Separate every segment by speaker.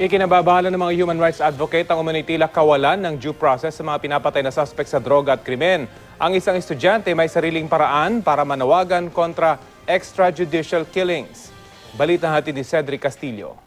Speaker 1: Ikinababahala ng mga human rights advocate ang umano'y tila kawalan ng due process sa mga pinapatay na suspect sa droga at krimen. Ang isang estudyante may sariling paraan para manawagan kontra extrajudicial killings. Balita natin ni Cedric Castillo.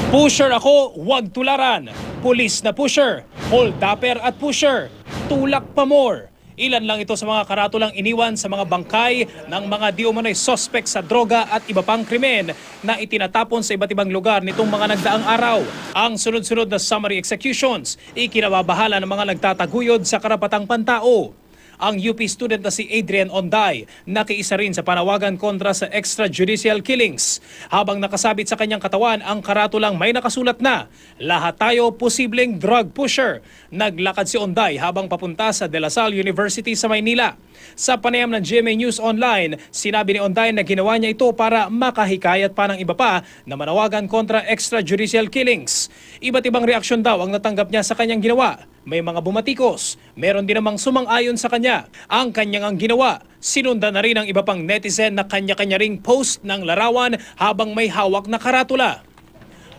Speaker 2: Pusher ako, wag tularan. Pulis na pusher, hold-upper at pusher. Tulak pa more. Ilan lang ito sa mga karatulang iniwan sa mga bangkay ng mga di umano'y suspect sa droga at iba pang krimen na itinatapon sa iba't ibang lugar nitong mga nagdaang araw. Ang sunod-sunod na summary executions, ikinababahala ng mga nagtataguyod sa karapatang pantao. Ang UP student na si Adrian Onday nakiisa rin sa panawagan kontra sa extrajudicial killings. Habang nakasabit sa kanyang katawan ang karatulang may nakasulat na, "Lahat tayo posibleng drug pusher." Naglakad si Onday habang papunta sa De La Salle University sa Maynila. Sa panayam ng GMA News Online, sinabi ni Onday na ginawa niya ito para makahikayat pa ng iba pa na manawagan kontra extrajudicial killings. Iba't ibang reaksyon daw ang natanggap niya sa kanyang ginawa. May mga bumatikos, meron din namang sumang-ayon sa kanya. Ang kanyang ginawa, sinundan na rin ang iba pang netizen na kanya-kanya ring post ng larawan habang may hawak na karatula.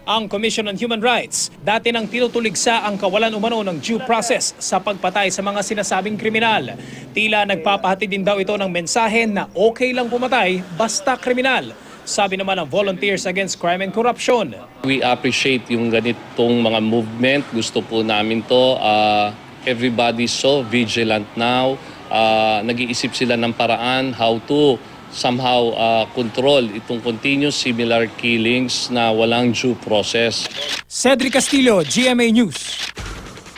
Speaker 2: Ang Commission on Human Rights, dati nang tinutuligsa ang kawalan umano ng due process sa pagpatay sa mga sinasabing kriminal. Tila nagpapahati din daw ito ng mensahe na okay lang pumatay basta kriminal. Sabi naman ng Volunteers Against Crime and Corruption.
Speaker 3: We appreciate yung ganitong mga movement. Gusto po namin to. Everybody's so vigilant now. Nag-iisip sila ng paraan how to somehow control itong continuous similar killings na walang due process.
Speaker 2: Cedric Castillo, GMA News.